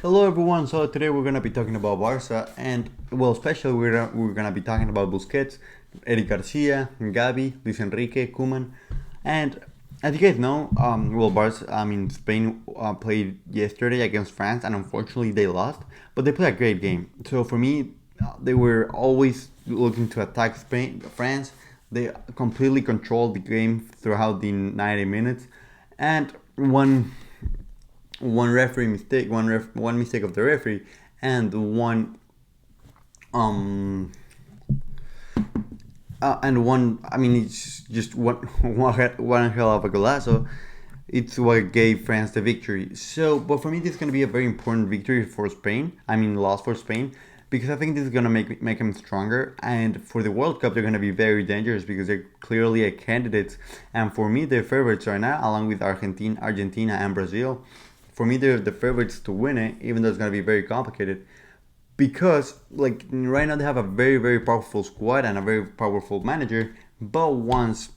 Hello everyone. So today we're gonna be talking about Barca, and well, especially we're gonna be talking about Busquets, Eric Garcia, Gavi, Luis Enrique, Koeman, and as you guys know, Barca, Spain played yesterday against France, and unfortunately they lost, but they played a great game. So for me, they were always looking to attack France. They completely controlled the game throughout the 90 minutes, and one referee mistake, one mistake of the referee, and um one. I mean, it's just one hell of a golazo. It's what gave France the victory. So, but for me, this is gonna be a very important victory for Spain. I mean, loss for Spain. Because I think this is gonna make them stronger, and for the World Cup they're gonna be very dangerous because they're clearly a candidates, and for me they're favorites right now, along with Argentina, and Brazil. For me, they're the favorites to win it, even though it's gonna be very complicated. Because like right now they have a very powerful squad and a very powerful manager, but once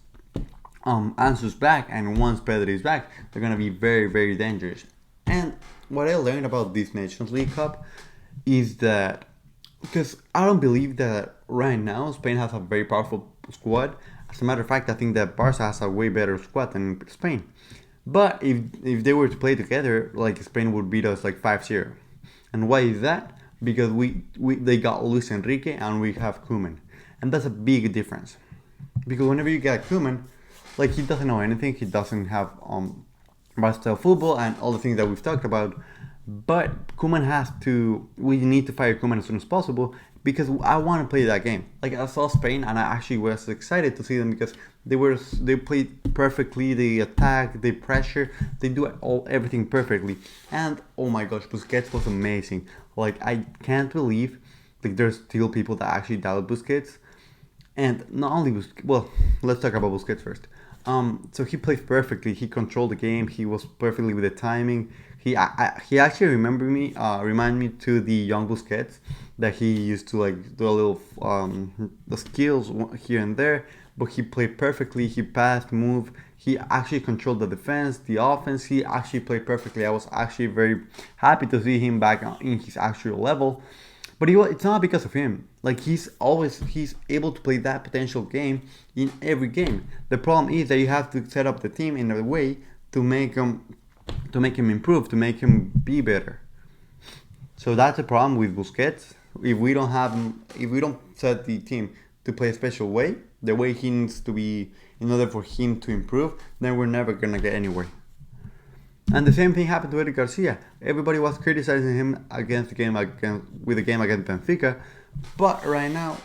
Ansu's back and once Pedri is back, they're gonna be very dangerous. And what I learned about this Nations League Cup is that because I don't believe that right now Spain has a very powerful squad. As a matter of fact, I think that Barca has a way better squad than Spain. But if they were to play together, like Spain would beat us like 5-0. And why is that? Because we they got Luis Enrique and we have Koeman. And that's a big difference. Because whenever you get Koeman, like he doesn't know anything, he doesn't have versatile football and all the things that we've talked about. But Koeman has to. We need to fire Koeman as soon as possible because I want to play that game. Like I saw Spain and I actually was excited to see them because they played perfectly. They attack, they pressure, they do everything perfectly. And oh my gosh, Busquets was amazing. Like I can't believe like there's still people that actually doubt Busquets. And not only well, let's talk about Busquets first. So he played perfectly. He controlled the game. He was perfectly with the timing. He actually remind me to the young Busquets that he used to like do a little the skills here and there. But he played perfectly. He passed, moved. He actually controlled the defense, the offense. He actually played perfectly. I was actually very happy to see him back in his actual level. But it's not because of him. Like he's able to play that potential game in every game. The problem is that you have to set up the team in a way to make him improve, to make him be better. So that's the problem with Busquets. If we don't set the team to play a special way, the way he needs to be in order for him to improve, then we're never gonna get anywhere. And the same thing happened to Eric Garcia. Everybody was criticizing him with the game against Benfica, but right now,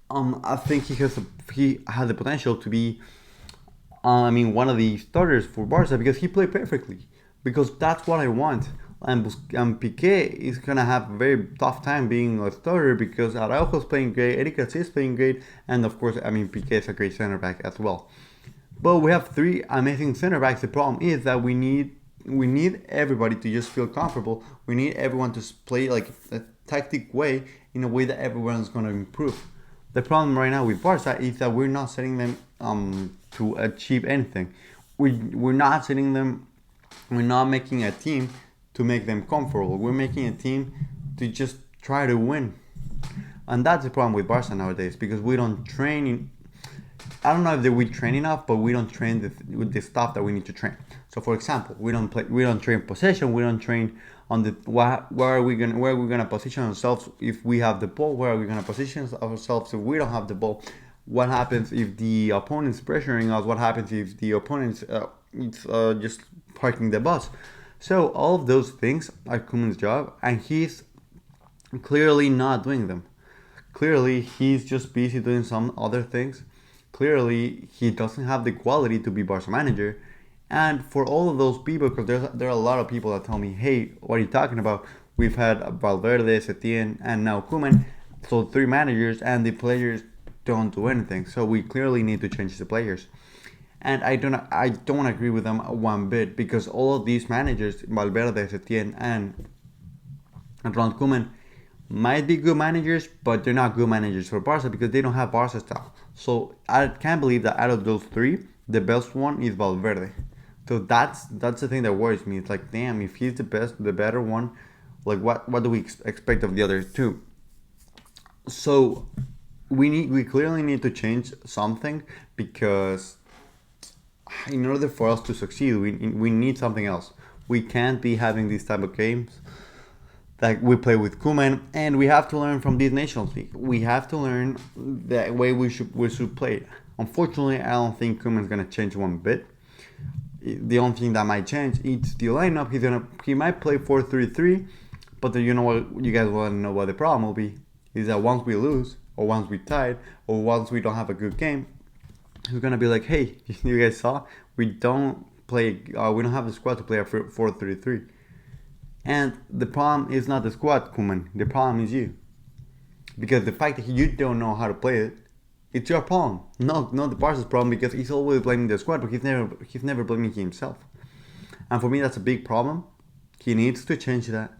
I think he has the potential to be, one of the starters for Barca because he played perfectly. Because that's what I want. And Piqué is gonna have a very tough time being a starter because Araujo's playing great, Eric Garcia is playing great, and of course, Piqué is a great center back as well. But we have three amazing center backs. The problem is that we need everybody to just feel comfortable. We need everyone to play like a tactic way in a way that everyone's gonna improve. The problem right now with Barca is that we're not setting them to achieve anything. We're not setting them. We're not making a team to make them comfortable. We're making a team to just try to win. And that's the problem with Barca nowadays because we don't train. I don't know if we train enough, but we don't train with the stuff that we need to train. So, for example, we don't train possession. We don't train on the where are we gonna position ourselves if we have the ball. Where are we gonna position ourselves if we don't have the ball? What happens if the opponent's pressuring us? What happens if the opponent's just parking the bus? So all of those things are Koeman's job, and he's clearly not doing them. Clearly, he's just busy doing some other things. Clearly, he doesn't have the quality to be Barca manager. And for all of those people, because there are a lot of people that tell me, hey, what are you talking about? We've had Valverde, Setien, and now Koeman. So three managers, and the players don't do anything. So we clearly need to change the players. And I don't agree with them one bit because all of these managers, Valverde, Setien, and Ronald Koeman, might be good managers, but they're not good managers for Barca because they don't have Barca style. So I can't believe that out of those three, the best one is Valverde. So that's the thing that worries me. It's like, damn, if he's the best, the better one, like what do we expect of the other two? So we clearly need to change something, because in order for us to succeed, we need something else. We can't be having these type of games that we play with Koeman, and we have to learn from this Nations League. We have to learn the way we should play. Unfortunately, I don't think Koeman's gonna change one bit. The only thing that might change is the lineup. He might play 4-3-3, but you know what? You guys want to know what the problem will be? Is that once we lose, or once we tied, or once we don't have a good game, he's gonna be like, "Hey, you guys saw we don't play. We don't have the squad to play a 4-3-3." And the problem is not the squad, Koeman. The problem is you, because the fact that you don't know how to play it, it's your problem. Not the Barca's problem, because he's always blaming the squad, but he's never blaming himself. And for me, that's a big problem. He needs to change that.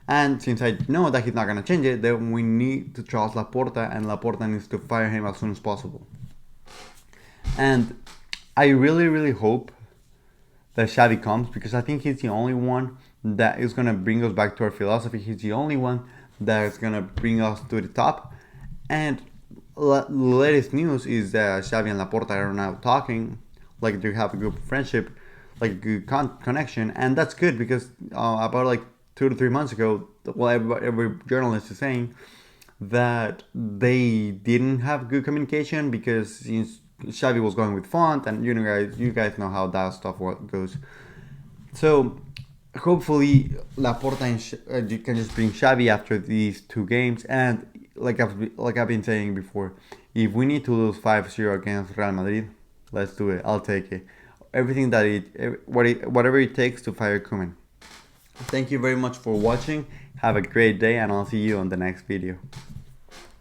And since I know that he's not gonna change it, then we need to trust Laporta, and Laporta needs to fire him as soon as possible. And I really, really hope that Xavi comes, because I think he's the only one that is gonna bring us back to our philosophy. He's the only one that is gonna bring us to the top. And latest news is that Xavi and Laporta are now talking, like they have a good friendship, like a good connection, and that's good, because about like 2 to 3 months ago, well, every journalist is saying that they didn't have good communication, because Xavi was going with Font, and you guys know how that stuff goes. So hopefully Laporta you can just bring Xavi after these 2 games, and like I've been saying before, if we need to lose 5-0 against Real Madrid, let's do it. I'll take it. Everything whatever it takes to fire Koeman. Thank you very much for watching. Have a great day, and I'll see you on the next video.